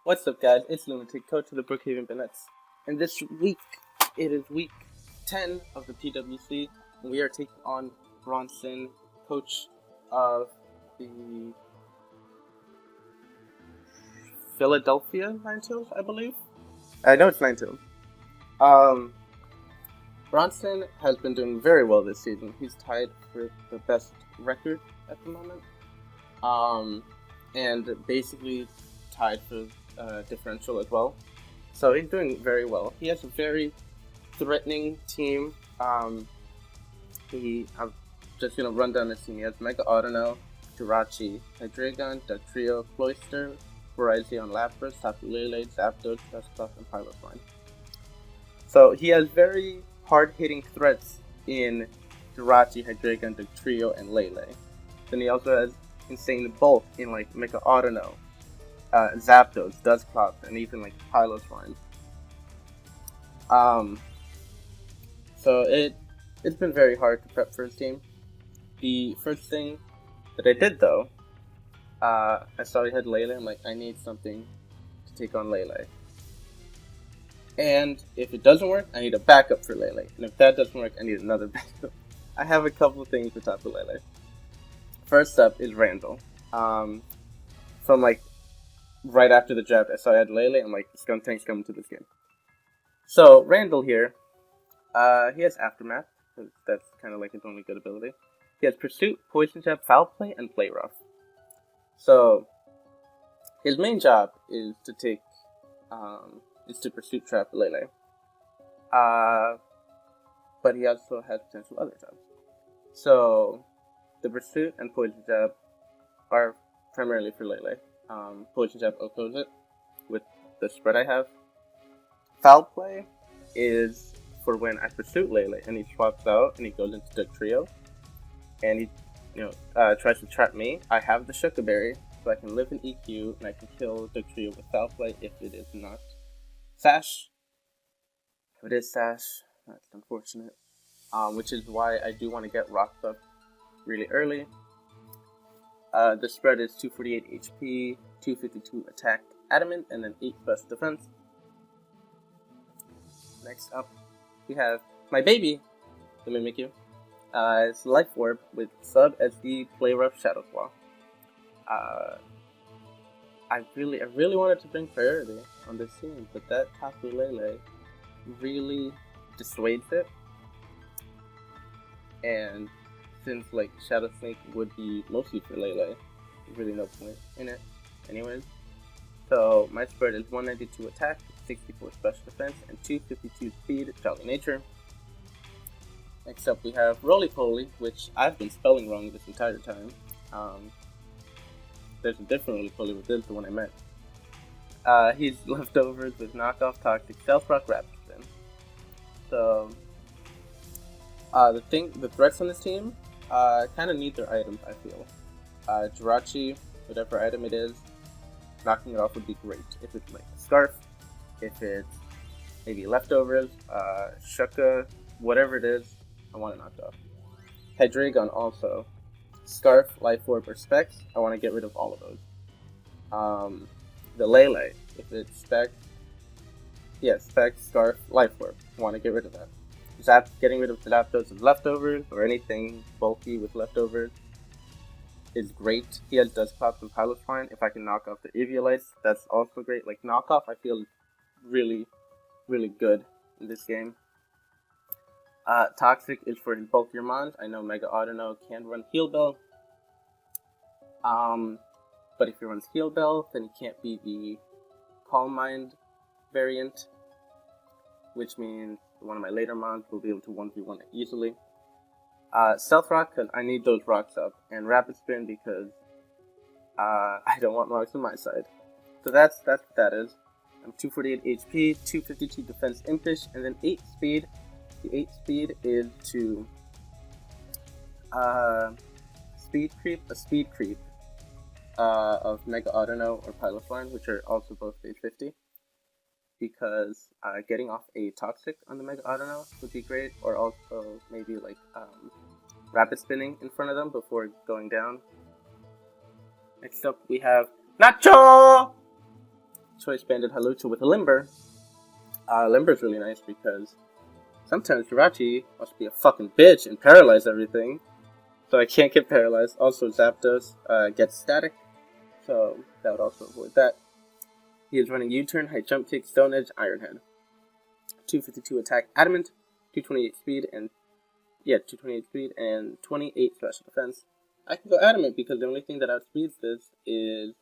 What's up, guys? It's Lunatic, coach of the Brookhaven Banettes. And this week, it is week 10 of the PWC, and we are taking on Bronson, coach of the Philadelphia Ninetales, I believe. I know it's Ninetales. Bronson has been doing very well this season. He's tied for the best record at the moment. And basically tied for differential as well. So he's doing very well. He has a very threatening team. I'm just gonna run down his team. He has Mega Autono, Jirachi, Hydreigon, Dugtrio, Cloyster, Virizion, Lapras, Tapu Lele, Zapdos, Dusclops, and Pilotline. So he has very hard-hitting threats in Jirachi, Hydreigon, Dugtrio, and Lele. Then he also has insane bulk in like Mega Autono, Zapdos, Dusclops, and even like Pilotline. So it's been very hard to prep for his team. The first thing that I did though, I saw he had Lele. I'm like, I need something to take on Lele. And if it doesn't work, I need a backup for Lele. And if that doesn't work, I need another backup. I have a couple of things for Tapu Lele. First up is Randall. From like right after the draft, I saw I had Lele. I'm like, Skuntank's coming to this game. So Randall here, he has Aftermath. That's kind of like his only good ability. He has Pursuit, Poison Jab, Foul Play, and Play Rough. So his main job is to take, Pursuit Trap Lele. But he also has potential other jobs. So the Pursuit and Poison Jab are primarily for Lele. Poison Jab OHKOs it with the spread I have. Foul Play is for when I Pursuit Lele and he swaps out and he goes into Dugtrio and he tries to trap me. I have the Shuka Berry, so I can live in EQ and I can kill Dugtrio with Foul Play if it is not Sash. If it is Sash, that's unfortunate. Which is why I do want to get Rocked up really early. The spread is 248 HP, 252 attack, adamant, and then 8 special defense. Next up, we have my baby, the Mimikyu. It's Life Orb with Sub SD Play Rough Shadow Claw. I really wanted to bring priority on this team, but that Tapu Lele really dissuades it. And since like Shadow Snake would be mostly for Lele, there's really no point in it anyways. So my spread is 192 attack, 64 special defense, and 252 speed, Jolly Nature. Next up we have Roly Poly, which I've been spelling wrong this entire time. There's a different Roly Poly, but this is the one I meant. He's leftovers with Knockoff, Toxic, Stealth Rock, Rapid Spin. So the threats on this team kind of need their items, I feel. Jirachi, whatever item it is, knocking it off would be great. If it's like Scarf, if it's maybe Leftovers, Shuka, whatever it is, I want it knocked off. Hydreigon also. Scarf, Life Orb, or Specs, I want to get rid of all of those. The Lele, if it's Specs, Specs, Scarf, Life Orb, I want to get rid of that. Getting rid of the Zapdos and Leftovers, or anything bulky with Leftovers, is great. He has Dusclops and Pilotline. If I can knock off the Eviolites, that's also great. Like, knockoff, I feel really, really good in this game. Toxic is for bulkier mons. I know Mega Autono can run Heal Bell. But if he runs Heal Bell, then he can't be the Calm Mind variant, which means one of my later mons will be able to 1v1 it easily. Stealth Rock, because I need those rocks up, and Rapid Spin because I don't want rocks on my side. So that's what that is. I'm 248 HP, 252 defense impish, and then 8 speed. The 8 speed is to speed creep of Mega Autono or Pilotline, which are also both stage 50. Because getting off a Toxic on the Mega Autono would be great, or also maybe like Rapid Spinning in front of them before going down. Next up we have Nacho! also expanded Halucha with a Limber. Limber's really nice because sometimes Jirachi wants to be a fucking bitch and paralyze everything. So I can't get paralyzed. Also, Zapdos gets static, so that would also avoid that. He is running U-turn, high jump kick, Stone Edge, Iron Head. 252 attack, Adamant, 228 speed, and 228 speed and 28 special defense. I can go Adamant because the only thing that outspeeds this is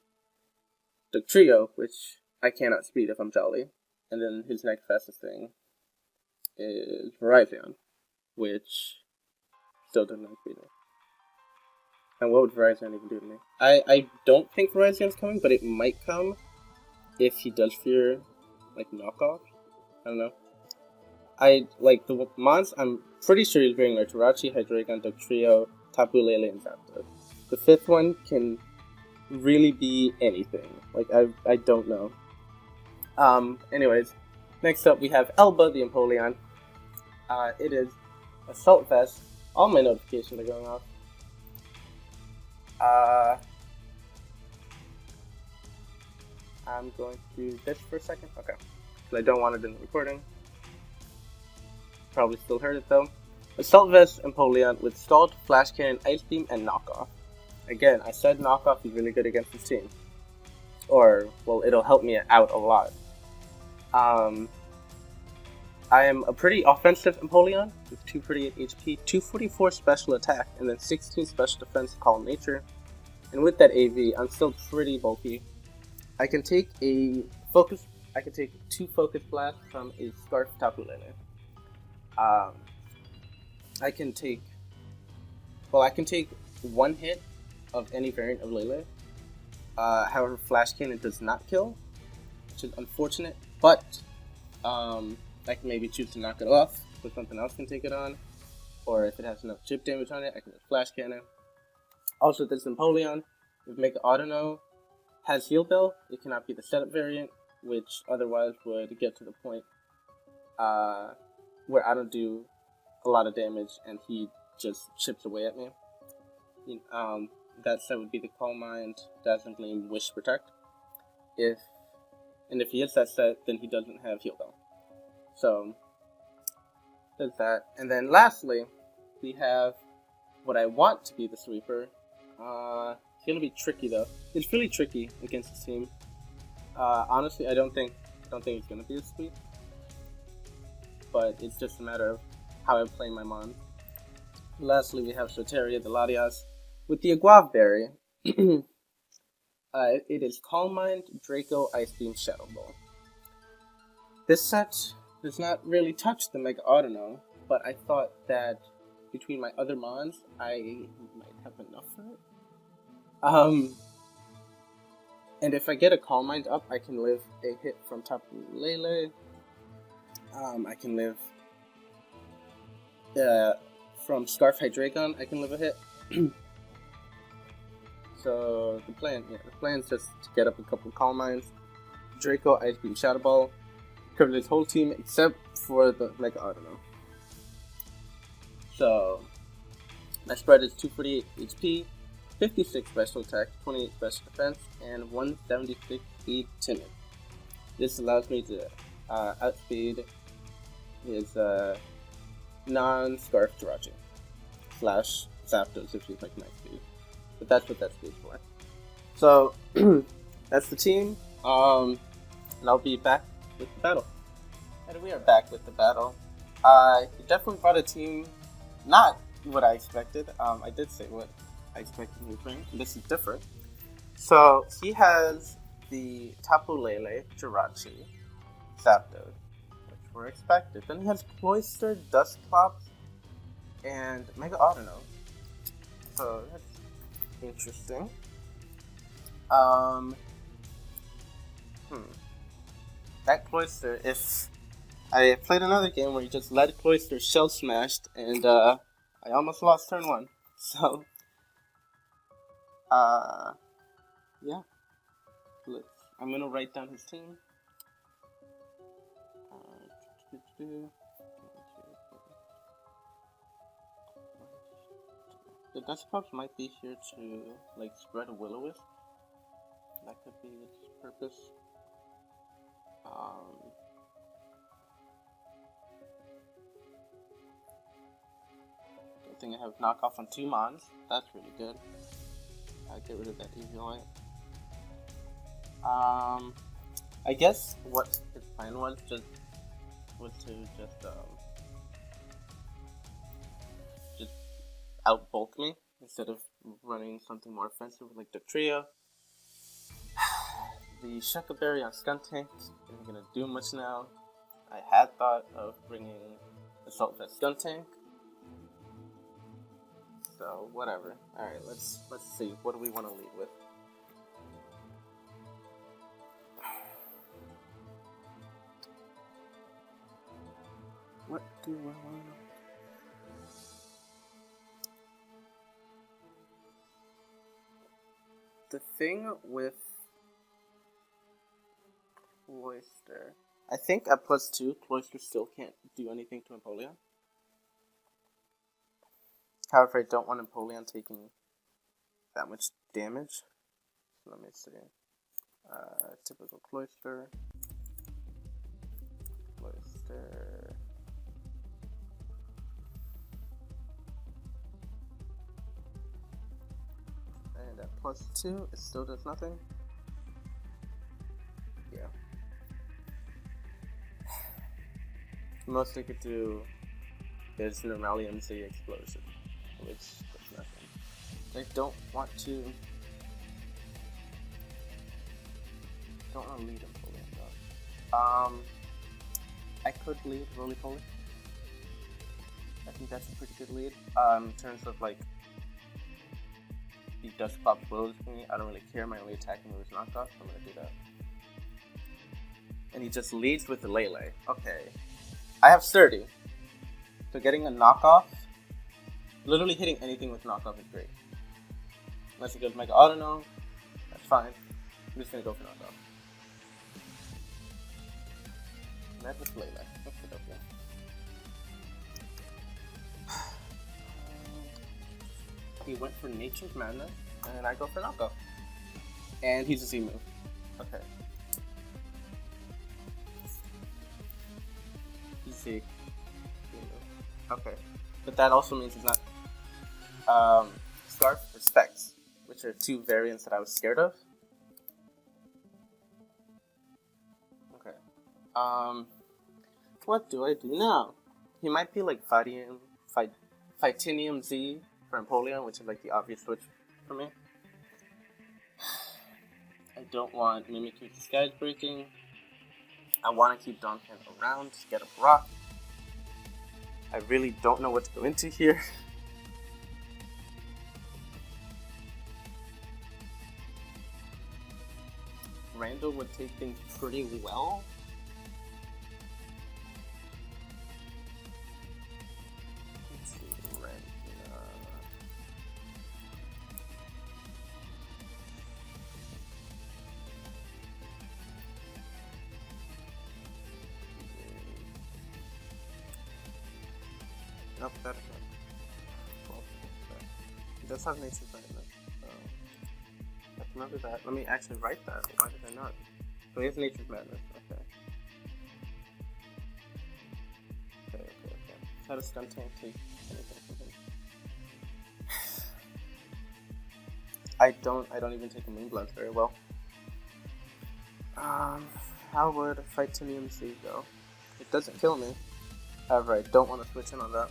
the Trio, which I cannot speed if I'm Jolly. And then his next fastest thing is Virizion, which still doesn't outspeed me. And what would Virizion even do to me? I don't think Virizion's coming, but it might come if he does fear, like, knockoff. I don't know. I like the mons. I'm pretty sure he's bringing like Jirachi, Hydreigon, Dugtrio, Tapu Lele, and Zapdos. The fifth one can really be anything. Like I don't know. Anyways, next up we have Elba, the Empoleon. It is Assault Vest. All my notifications are going off. I'm going to do this for a second. Okay, because I don't want it in the recording. Probably still heard it though. Assault Vest Empoleon with Scald, Flash Cannon, Ice Beam, and Knockoff. Again, I said Knockoff is really good against this team. Or, well, it'll help me out a lot. I am a pretty offensive Empoleon with 238 HP, 244 special attack, and then 16 special defense, Calm Nature. And with that AV, I'm still pretty bulky. I can take two Focus Blasts from a Scarf Tapu Lele. I can take one hit of any variant of Lele. However, Flash Cannon does not kill, which is unfortunate, but I can maybe choose to knock it off, so something else can take it on, or if it has enough chip damage on it, I can just Flash Cannon. Also, this Empoleon, if Mega Autono has Heal Bell, it cannot be the setup variant, which otherwise would get to the point where I don't do a lot of damage and he just chips away at me. That set would be the Calm Mind, Dazzling Gleam, Wish, Protect. If he hits that set, then he doesn't have Heal Bell. So, there's that. And then lastly, we have what I want to be the sweeper. It's gonna be tricky though. It's really tricky against this team. Honestly, I don't think it's gonna be a sweep. But it's just a matter of how I play my mon. Lastly, we have Soteria the Latias with the Aguave Berry. It is Calm Mind, Draco, Ice Beam, Shadow Ball. This set does not really touch the Mega Autono, but I thought that between my other mons, I might have enough for it. And if I get a Calm Mind up, I can live a hit from Tapu Lele. I can live from Scarf Hydreigon. I can live a hit. So the plan is just to get up a couple Calm Minds, Draco, Ice Beam, Shadow Ball, cover this whole team except for the Mega Autono. So my spread is 248 HP, 56 special attack, 28 special defense, and 176 speed timid. This allows me to outspeed his non-Scarf Jirachi slash Zapdos if he's like max speed. But that's what that speed's for. So that's the team. And I'll be back with the battle. And we are back with the battle. He definitely brought a team not what I expected. I did say what I expected him to bring. This is different. So he has the Tapu Lele, Jirachi, Zapdos, which were expected. Then he has Cloyster, Dusclops, and Mega Autono. So that's interesting. That Cloyster, if I played another game where he just let Cloyster shell smashed, and I almost lost turn 1. So, yeah. I'm gonna write down his team. The Dusclops might be here to, like, spread a Will-O-Wisp. That could be its purpose. Good thing I have knockoff on 2 Mons. That's really good. I'll get rid of that EVOI. I guess what his plan was to just outbulk me instead of running something more offensive like the trio. The Shuckleberry on Skuntank isn't gonna do much now. I had thought of bringing Assault Vest Skuntank, so whatever. All right, let's see. What do we want to lead with? What do I want? The thing with Cloyster, I think at +2, Cloyster still can't do anything to Empoleon. However, I don't want Empoleon taking that much damage. So let me see. Typical Cloyster. And at +2, it still does nothing. Yeah. The most I could do is Normalium Z Explosion, which does nothing. I don't want to lead Empoleon though. I could lead Roly-Poly. I think that's a pretty good lead. In terms of like the Dusclops blows me, I don't really care. My only attacking move is knockoff, so I'm gonna do that. And he just leads with the Lele. Okay. I have Sturdy. So getting a knockoff, literally hitting anything with knockoff is great. Unless he goes Mega Autono, that's fine. I'm just gonna go for knockoff. Met with Lele. Let's get up here. He went for Nature's Madness, and I go for knockoff. And he's a Z move. Okay. Z move. Okay. But that also means he's not Scarf or Specs, which are 2 variants that I was scared of. Okay. What do I do now? He might be like Fightinium Z for Empoleon, which is like the obvious switch for me. I don't want Mimikyu Disguise Breaking. I want to keep Donphan around to get a Brock. I really don't know what to go into here. Randall would take things pretty well. Let's see, Nope, that's not. Well, he does have Nature's Madness, so I have to remember that. Let me actually write that. Why did I not? So he has Nature's Madness. Okay. How does Skuntank take anything from him? I don't even take a Moonblast very well. How would Fightinium Z go? It doesn't kill me. However, I don't want to switch in on that.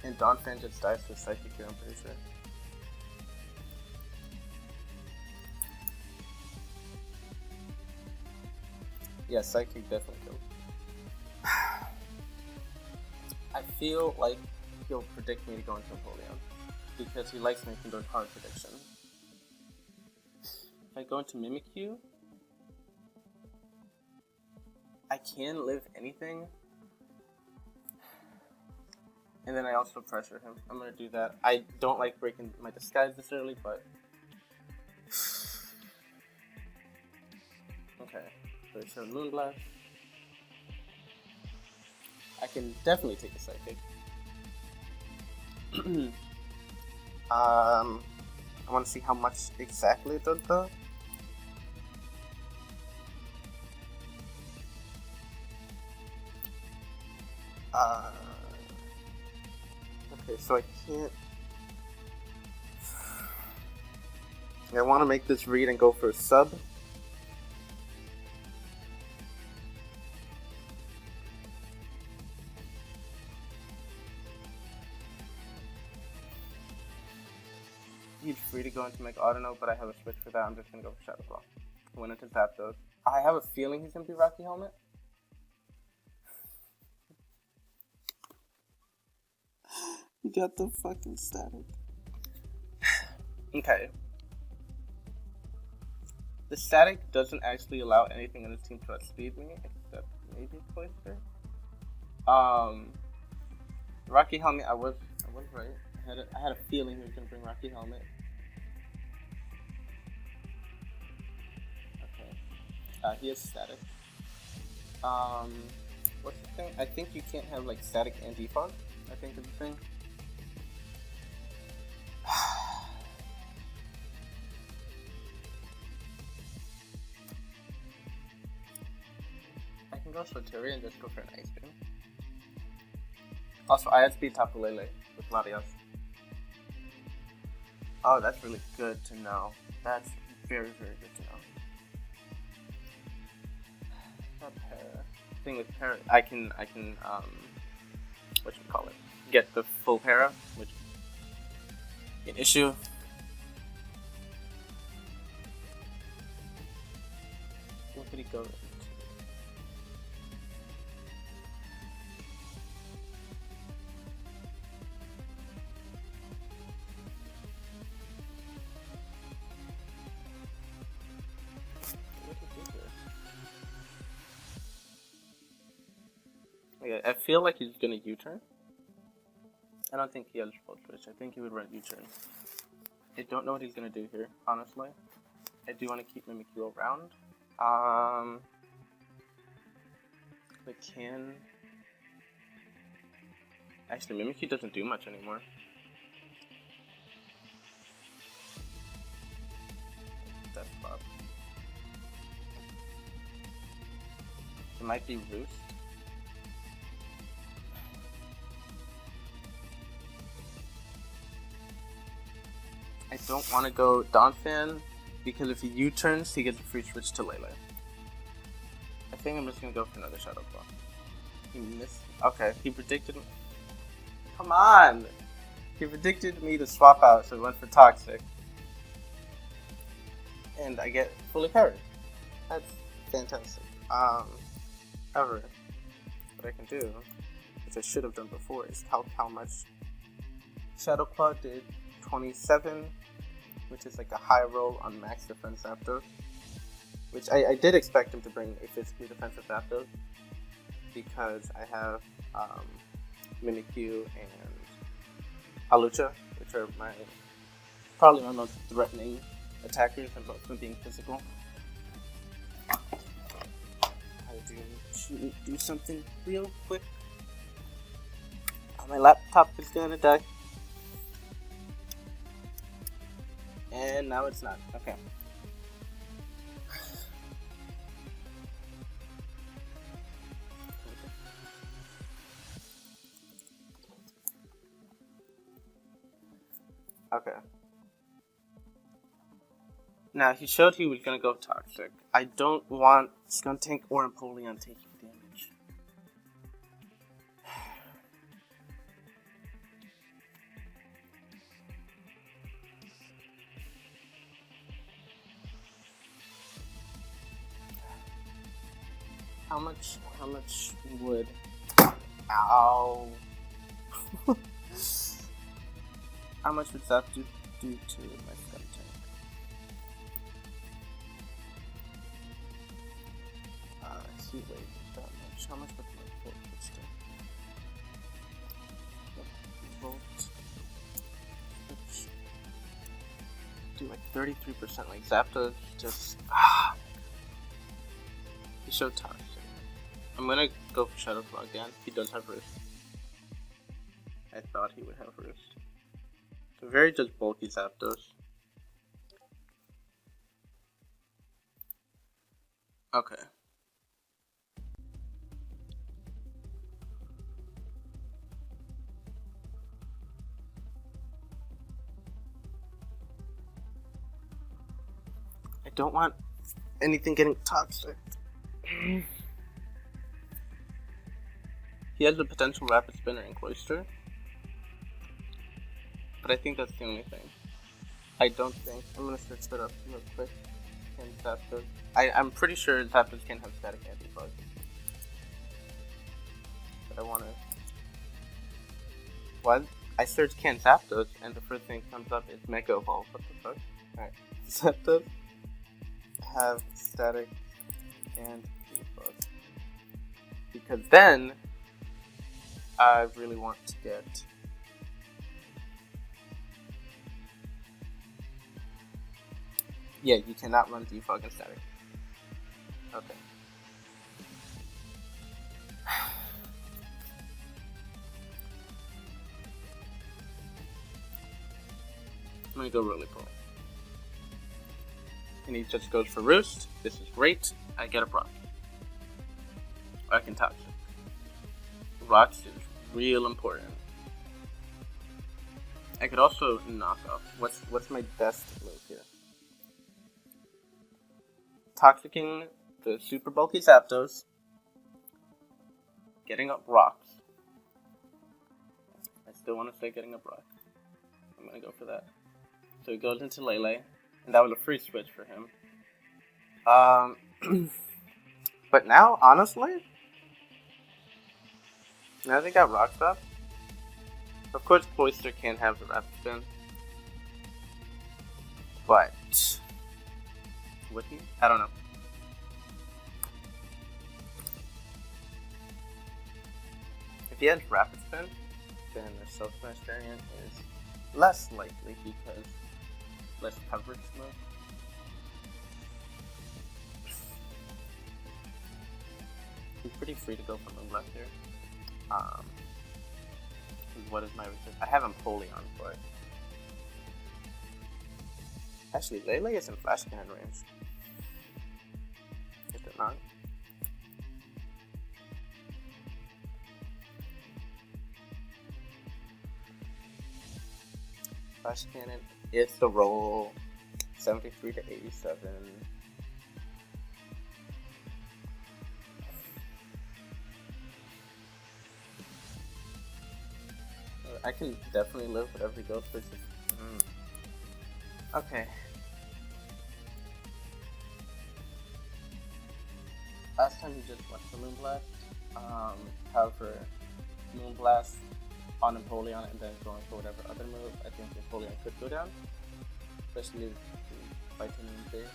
And Donphan just dies with Psychic here, I'm pretty sure. Yeah, Psychic definitely killed. I feel like he'll predict me to go into Empoleon because he likes making those hard predictions. If I go into Mimikyu, I can live anything. And then I also pressure him. I'm gonna do that. I don't like breaking my disguise this early, but okay. So show Moonblast. I can definitely take a Psychic. I want to see how much exactly it does though. Okay, so I can't. I want to make this read and go for a sub. He's free to go into Mega Autono, but I have a switch for that. I'm just gonna go for Shadow Claw. Went into Zapdos. I have a feeling he's gonna be Rocky Helmet. You got the fucking static. Okay. The static doesn't actually allow anything in his team to outspeed me, except maybe Cloyster. Rocky Helmet, I was right. I had a feeling he was gonna bring Rocky Helmet. Okay. He has static. What's the thing? I think you can't have like static and defog. I think is the thing. I can go Soteria and just go for an Ice Beam. Also, I had speed Tapu Lele with Latias. Oh, that's really good to know. That's very, very good to know. Not para. Thing with para, I can what you call it? Get the full para, which is an issue. What could he go into? Okay, I feel like he's gonna U-turn. I don't think he has full switch. I think he would run U-turn. I don't know what he's gonna do here, honestly. I do want to keep Mimikyu around. I can. Actually, Mimikyu doesn't do much anymore. That's Bob. It might be Roost. I don't want to go Donphan because if he U-turns, he gets a free switch to Lele. I think I'm just gonna go for another Shadow Claw. He missed. Okay, he predicted. Come on! He predicted me to swap out, so he went for Toxic. And I get fully parried. That's fantastic. However, what I can do, which I should have done before, is count how much Shadow Claw did. 27, which is like a high roll on max defense Zapdos. Which I did expect him to bring a physically defensive Zapdos because I have Mimikyu and Halucha, which are probably my most threatening attackers, and both of them being physical. I do something real quick. My laptop is gonna die. And now it's not. Okay. Okay. Now, he showed he was gonna go Toxic. I don't want Skuntank or Empoleon taking damage. How much would... Ow. How much would that do to my Skuntank? He weighed that much. How much would my Fortress do? Volt. Do like 33%. Like Zapdos just... He showed Toxic. I'm gonna go for Shadow Claw again. He does have Roost. I thought he would have Roost. So very just bulky Zapdos. Okay. I don't want anything getting toxic. He has the potential Rapid Spinner and Cloister, but I think that's the only thing. I don't think. I'm gonna search that up real quick. Can Zapdos? I'm pretty sure Zapdos can have static anti-bug. But I wanna. What? I searched can Zapdos, and the first thing that comes up is Mega Evolve. What the fuck? Alright. Zapdos have static anti-bug. Because then I really want to get yeah, you cannot run defog and static. Okay. I'm gonna go Roly Poly. And he just goes for Roost. This is great. I get a Brock. I can touch it. Rocks is real important. I could also knock off. What's my best move here? Toxicking the super bulky Zapdos. Getting up Rocks. I still want to say getting up Rocks. I'm gonna go for that. So he goes into Lele, and that was a free switch for him. But now, honestly, now they got Rock Stop. Of course, Cloister can have the Rapid Spin, but would he? I don't know. If he has Rapid Spin, then the Self Smash variant is less likely because less coverage mode. He's pretty free to go for Moonblast here. What is my research? I have Empoleon for it. Actually, Lele is in Flash Cannon range. Is it not? Flash Cannon is the roll 73 to 87. I can definitely live with every ghost versus. Okay. Last time he just went for Moonblast. However, Moonblast on Empoleon and then going for whatever other move, I think Empoleon could go down. Especially if fighting in big.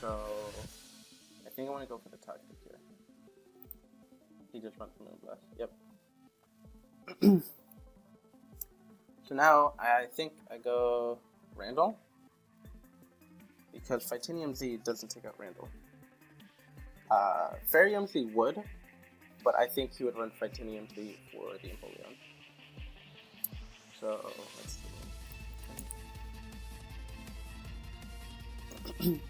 So I think I want to go for the Toxic here. He just went for Moonblast. Yep. So now I think I go Randall. Because Titanium Z doesn't take out Randall. Fairyum Z would, but I think he would run Titanium Z for the Empoleon. So let's see.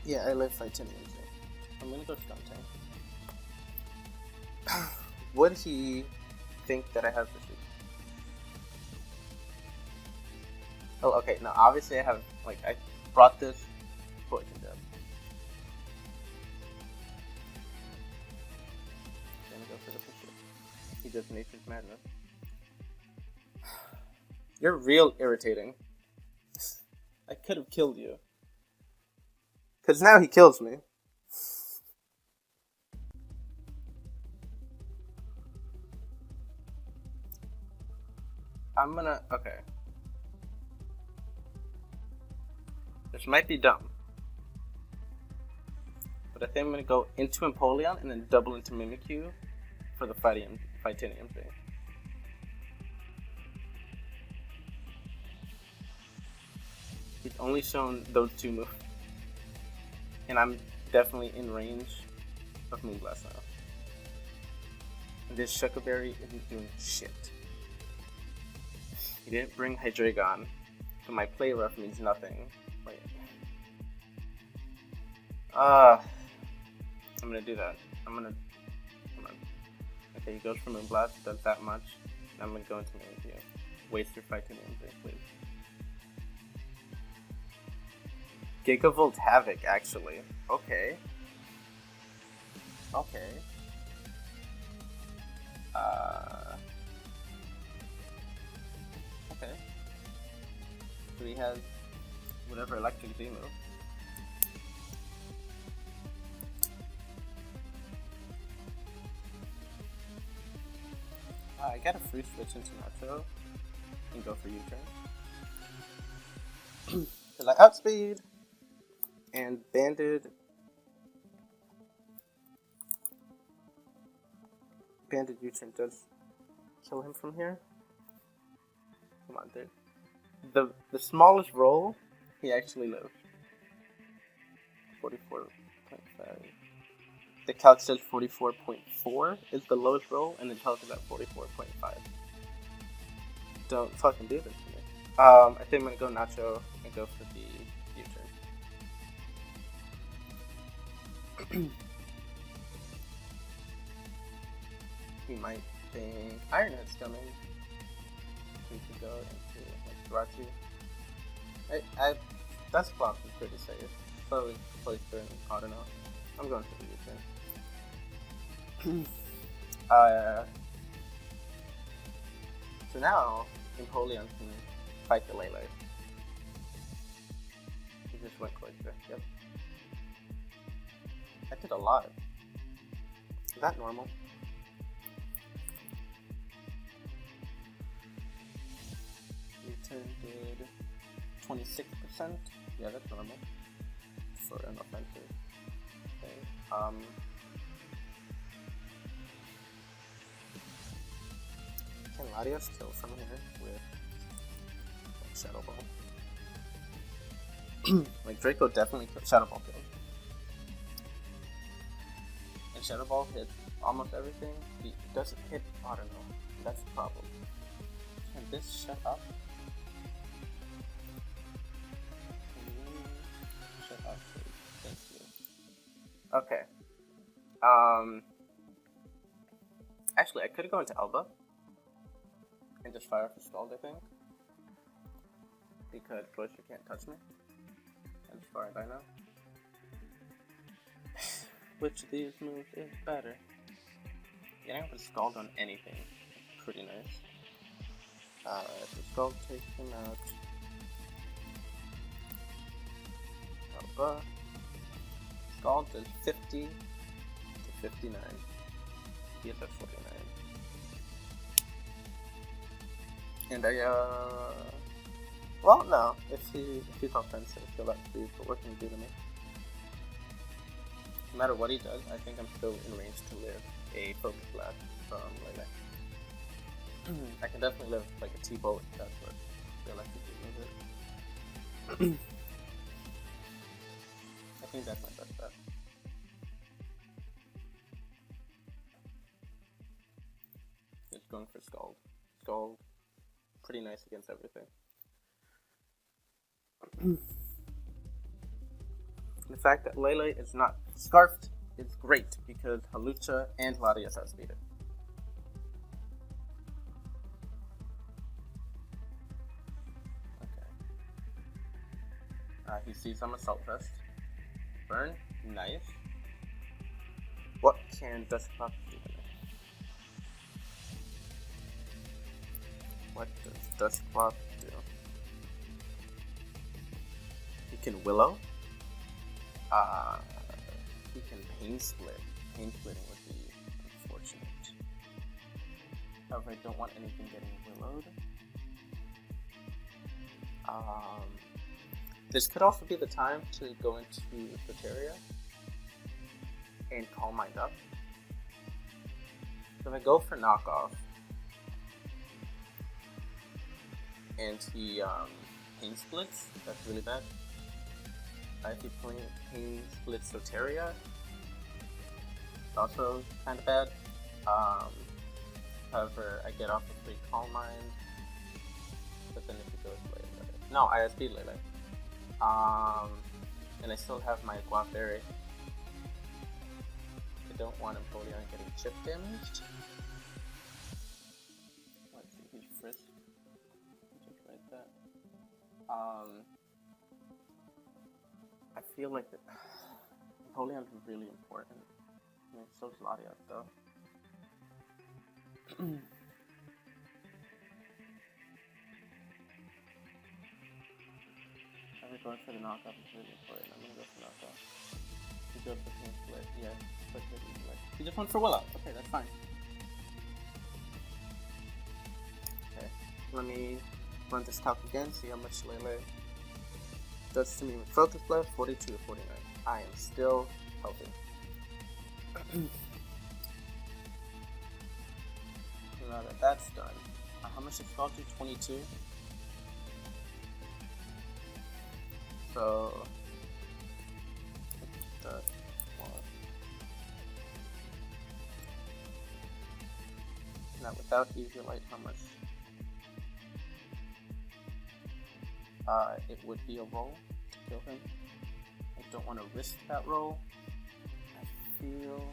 Yeah, I live Titanium Z. I'm gonna go Stunting. Would he think that I have Fishy? Oh, okay. Now, obviously, I have I brought this Poison Jab. Gonna go for the Fishy. He does Nature's Madness. You're real irritating. I could have killed you. Because now he kills me. I'm gonna. Okay. This might be dumb. But I think I'm gonna go into Empoleon and then double into Mimikyu for the Titanium thing. He's only shown those two moves. And I'm definitely in range of Moonblast now. And this Shuckleberry isn't doing shit. He didn't bring Hydreigon, so my play rough means nothing. Wait. I'm gonna do that. Come on. Okay, he goes for Moonblast, does that much. I'm gonna go into Moonblast. Waste your fight to Moonblast, please. Gigavolt Havoc, actually. Okay. Okay. Okay. So he has whatever electric Z move. I got a free switch into Nacho and go for U-turn. Till I outspeed and Banded U-turn does kill him from here. Come on, dude. The smallest roll, he actually lives. 44.5. The calc says 44.4 is the lowest roll, and it tells you that 44.5. Don't fucking do this to me. I think I'm gonna go Nacho and go for the U-turn. He might think Iron Head's coming. We could go into like Jirachi. That's Clock is pretty safe. So place for an Auto now. I'm going for the U-turn. So now Empoleon can fight the Lele. He just went Cloyster. Yep. I did a lot. Is that normal? U-turn did 26%. Yeah, that's normal for an offensive thing. Can Latias kill from here with like, Shadow Ball? Like Draco definitely Shadow Ball kills. And Shadow Ball hits almost everything. It doesn't hit Auto now. That's the problem. Can this shut up? Shut up, please. Thank you. Okay. Actually, I could go into Elba and just fire for Scald, I think. Because Cloyster can't touch me. As far as I know. Which of these moves is better? Getting up a Scald on anything is pretty nice. If the Scald takes him out. Elba. Scald does 50 to 59. He is at 49. And well, no. If he's offensive, he'll actually but what can he do to me? No matter what he does, I think I'm still in range to live a Focus Blast from Lele. I can definitely live like a T-Bolt, that's what the electric move is. I think that's my best bet. Just going for Scald. Scald, pretty nice against everything. The fact that Lele is not Scarfed is great because Halucha and Latias outspeed it. Okay. He sees I'm Assault Vest. Burn, nice. What can Dusclops do to me? What does Dusclops do? He can Willow. He can Pain Split. Pain Splitting would be unfortunate. However, I don't want anything getting Willowed. This could also be the time to go into Soteria and Calm Mind up. So if I go for Knockoff and he Pain Splits, that's really bad. If he Pain Splits Soteria, also kind of bad. However, I get off a free Calm Mind. But then if he goes Lele, no, I speed Lele. And I still have my Guap Berry. I don't want Empoleon getting chip damaged. I feel like Napoleon's really important. I mean, so is Latias, though. I'm going for the knockoff. It's really important. I'm gonna go for knockoff. He goes for team split. Yeah, split. He just went for Willow. Okay, that's fine. Okay, let me run this calc again. See how much Lele does to me with focus blood. 42 to 49. I am still healthy. Now that that's done, how much does Scald do? 22. So that one. Now without easy light, how much? It would be a roll to kill him. I don't want to risk that roll. I feel.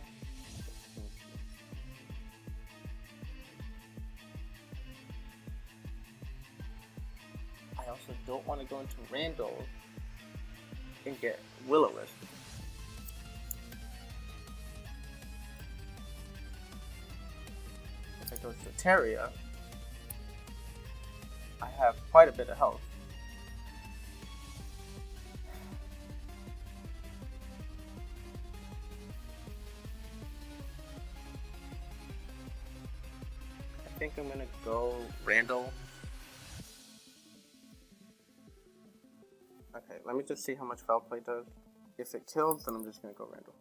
I also don't want to go into Randall and get Will-O-Wisp. If I go to Terria, I have quite a bit of health. I think I'm gonna go Randall. Okay, let me just see how much Foul Play does. If it kills, then I'm just gonna go Randall.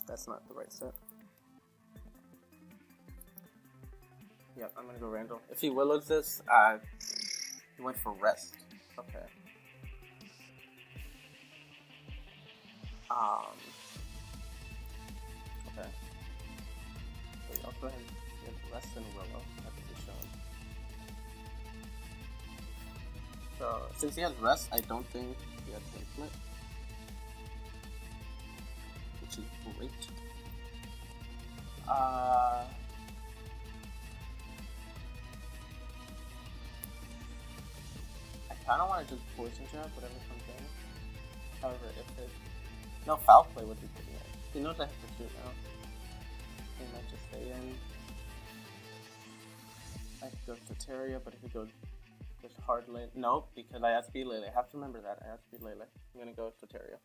That's not the right set. Yep, I'm gonna go Randall. If he Willows this, he went for Rest. Okay. Okay. Wait, I'll go ahead and get Rest and Willow. That could be shown. So, since he has Rest, I don't think he has Split. Which is great. I kinda wanna just Poison Jab, whatever comes in. However, if it... No, Foul Play would be pretty nice. He knows I have to shoot now. He might just stay in. I could go to Terria, but if he goes just hard Lele... No, because I have to be Lele. I have to remember that. I have to be Lele. I'm gonna go to Terria.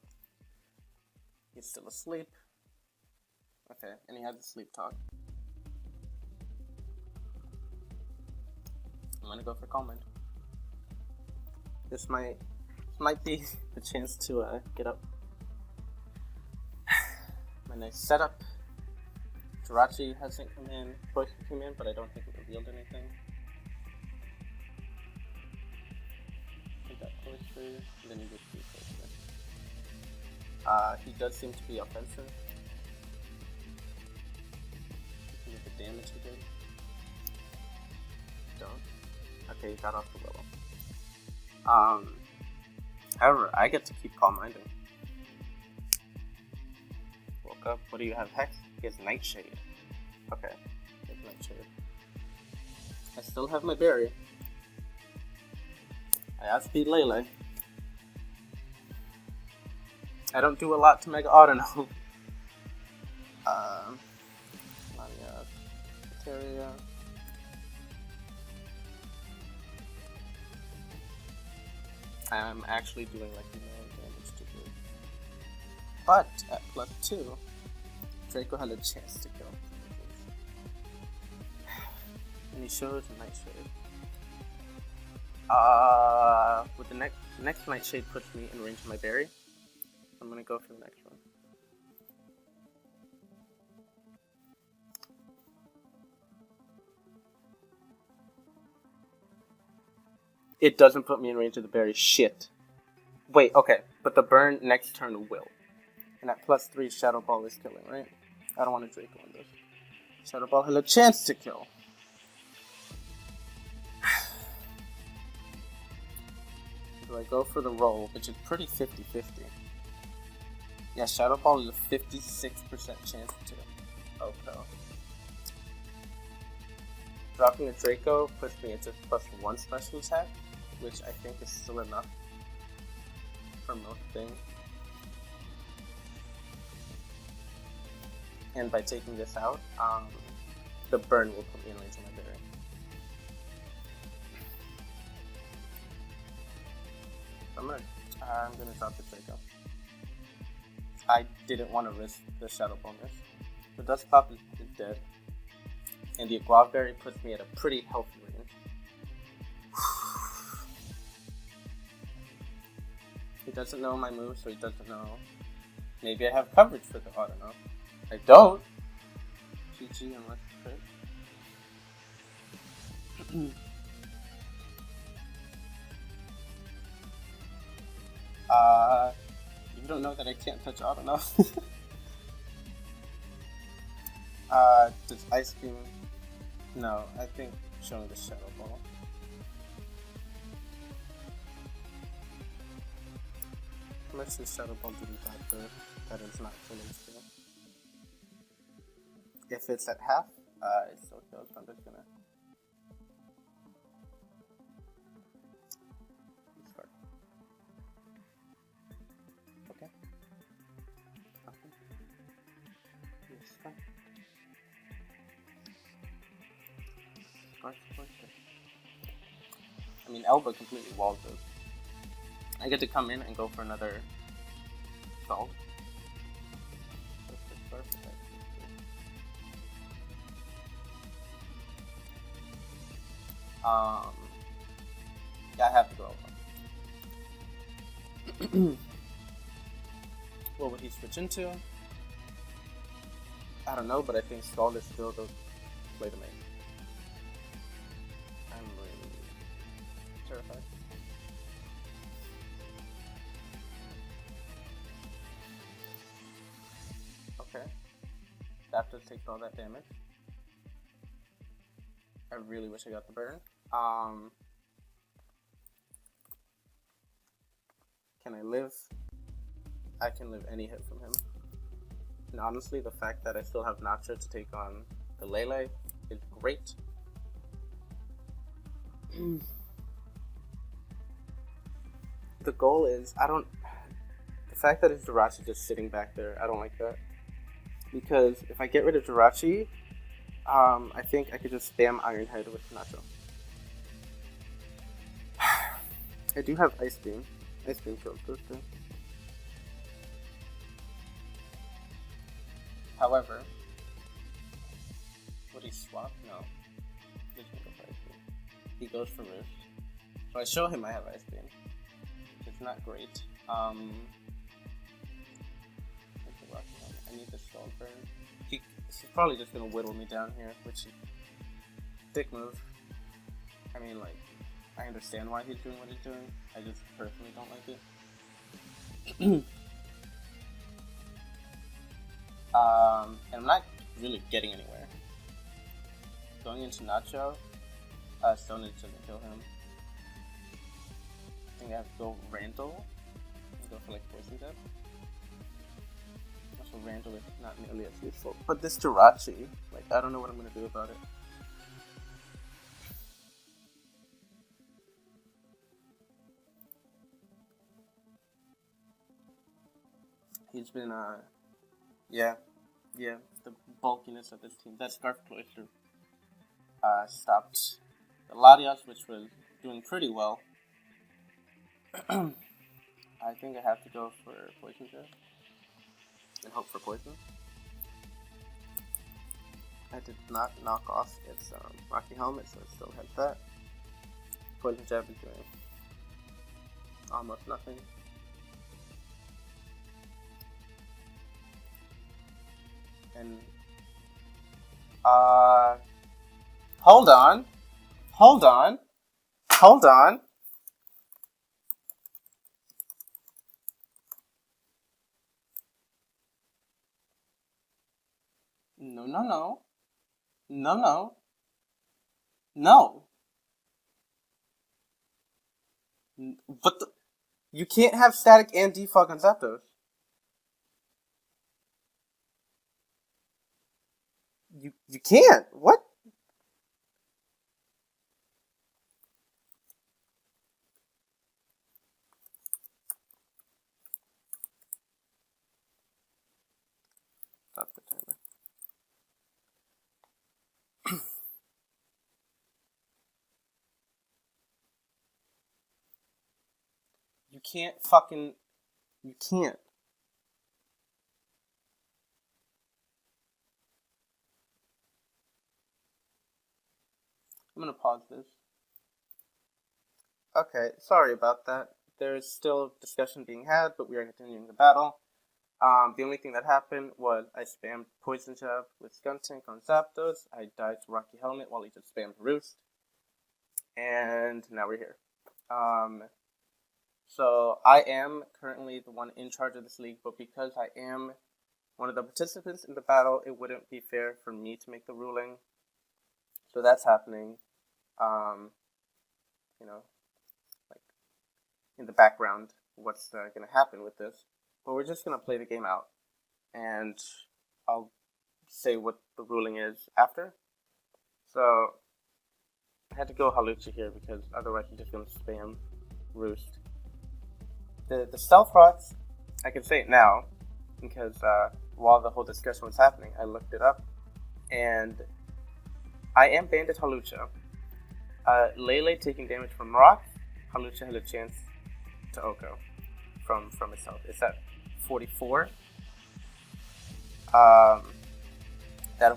He's still asleep. Okay, and he has a sleep talk. I'm gonna go for Calm Mind. This might be the chance to get up. My nice setup. Jirachi hasn't come in. Poison came in, but I don't think it revealed anything. He got Poison, and then he gets Poison. He does seem to be offensive. Look at the damage he did. Don't. Okay, he got off the Willow. However, I get to keep Calm Minding. Woke up. What do you have? Hex? He has Nightshade. Okay, he has Nightshade. I still have my berry. I outspeed Lele. I don't do a lot to Mega Auto. Terria. I'm actually doing like no damage to do. But at +2, Draco had a chance to kill. And he shows a Nightshade. With the next Nightshade puts me in range of my berry. I'm gonna go for the next one. It doesn't put me in range of the berry. Shit. Wait, okay. But the burn next turn will. And at +3, Shadow Ball is killing, right? I don't want to Draco on this. Shadow Ball had a chance to kill. Do I go for the roll, which is pretty 50-50? Yeah, Shadow Ball is a 56% chance to. Okay. Dropping a Draco puts me into +1 special attack, which I think is still enough for most things. And by taking this out, the burn will put me in range of my berry. I'm gonna drop the Draco. I didn't want to risk the Shadow bonus. The Dusclops is dead. And the Guava Berry puts me at a pretty healthy range. He doesn't know my move, so he doesn't know. Maybe I have coverage for the auto, no? I don't. GG unless crit. You don't know that I can't touch auto, no? Does Ice Beam? No, I think showing the Shadow Ball. How much does Shadow Ball do that is not full HP? If it's at half, it still kills, so I'm just gonna start. Okay. Start. I mean, Elba completely walls this. I get to come in and go for another salt. Yeah, I have to go Elba. What would he switch into? I don't know, but I think Scald is still the play to make. I'm really terrified. Okay. Zapdos takes all that damage. I really wish I got the burn. Can I live? I can live any hit from him. And honestly, the fact that I still have Nacho to take on the Lele is great. The goal is, the fact that it's Jirachi just sitting back there, I don't like that. Because if I get rid of Jirachi, I think I could just spam Iron Head with Nacho. I do have Ice Beam. Ice Beam kills this thing. However, would he swap? No. He's gonna go for Ice Beam. He goes for Roost. So I show him I have Ice Beam. It's not great. I need the Stone Burn. He's probably just gonna whittle me down here, which is dick move. I mean, like, I understand why he's doing what he's doing. I just personally don't like it. And I'm not really getting anywhere. Going into Nacho, Stone is gonna kill him. I think I have to go Randall and go for like Poison Jab. Also, Randall is not nearly as useful. But this Jirachi, like, I don't know what I'm gonna do about it. He's been, yeah, the bulkiness of this team. That Scarf Cloister stopped the Latias, which was doing pretty well. I think I have to go for Poison Jab and hope for poison. I did not knock off its Rocky Helmet, so it still has that. Poison Jab is doing almost nothing. And hold on. No. But you can't have static and defog on Zapdos. You can't. What? can't fucking... You can't. I'm gonna pause this. Okay, sorry about that. There's still discussion being had, but we are continuing the battle. The only thing that happened was I spammed Poison Jab with Skuntank on Zapdos. I died to Rocky Helmet while he just spammed Roost. And now we're here. So I am currently the one in charge of this league, but because I am one of the participants in the battle, it wouldn't be fair for me to make the ruling. So that's happening. You know, like in the background, what's going to happen with this. But we're just going to play the game out, and I'll say what the ruling is after. So I had to go Halucha here because otherwise he's just going to spam Roost. The Stealth Rocks, I can say it now, because while the whole discussion was happening, I looked it up, and I am Bandit Halucha. Lele taking damage from rocks, Halucha had a chance to Oko from itself. It's at 44. That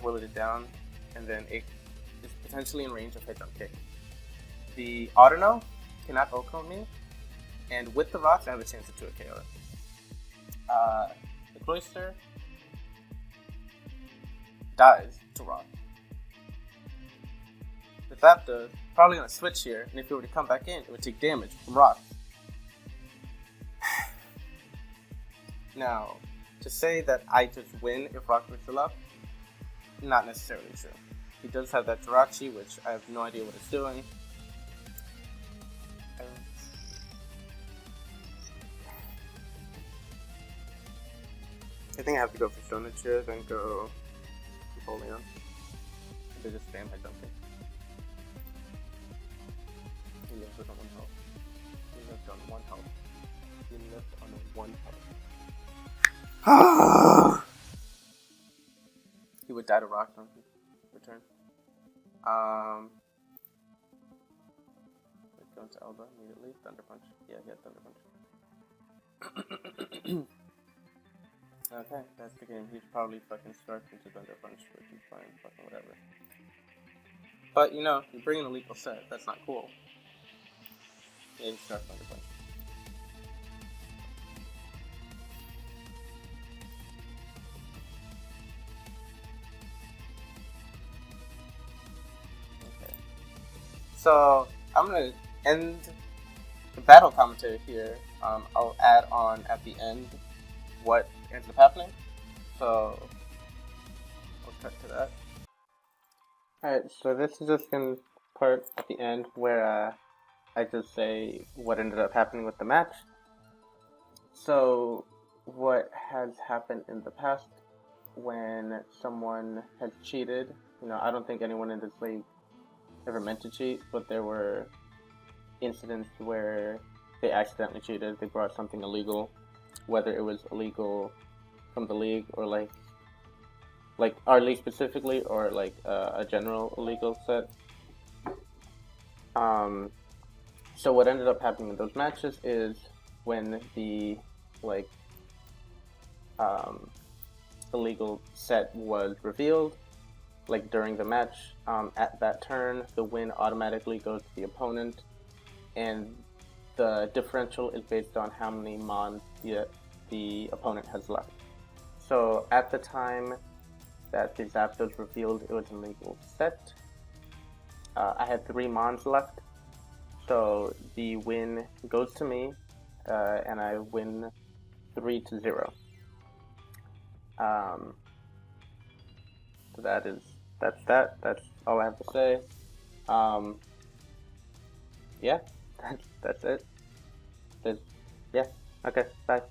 whittled it down, and then it is potentially in range of hit jump kick. The Autono cannot Oko me, and with the rocks, I have a chance to 2 KO it. The Cloyster dies to rock. The Zapdos probably gonna switch here, and if it were to come back in, it would take damage from rocks. Now, to say that I just win if rock was still up, not necessarily true. He does have that Jirachi, which I have no idea what it's doing. I think I have to go for Stone Edge here, then go Napoleon. They just spam my jumping. He lives on 1 health. He lived on 1 health. He lived on 1 health. He would die to rock on return. Going to Elba immediately. Thunder Punch. Yeah, he had Thunder Punch. Okay, that's the game. He's probably fucking scarfed into Thunder Punch, which is fine, fucking whatever. But, you know, you're bringing a lethal set. That's not cool. Yeah, he scarfed Thunder Punch. Okay. So, I'm gonna end the battle commentary here. I'll add on at the end what ends up happening. So, we'll cut to that. Alright, so this is just in part at the end where I just say what ended up happening with the match. So, what has happened in the past when someone has cheated, you know, I don't think anyone in this league ever meant to cheat, but there were incidents where they accidentally cheated, they brought something illegal, whether it was illegal from the league or like our league specifically, or like a general illegal set. So what ended up happening in those matches is when the illegal set was revealed, like during the match, at that turn, the win automatically goes to the opponent, and the differential is based on how many mons the opponent has left. So at the time that the Zapdos revealed it was an illegal set, I had 3 mons left, so the win goes to me, and I win 3-0. So that's all I have to say. Yeah, that's it. Yeah, okay, bye.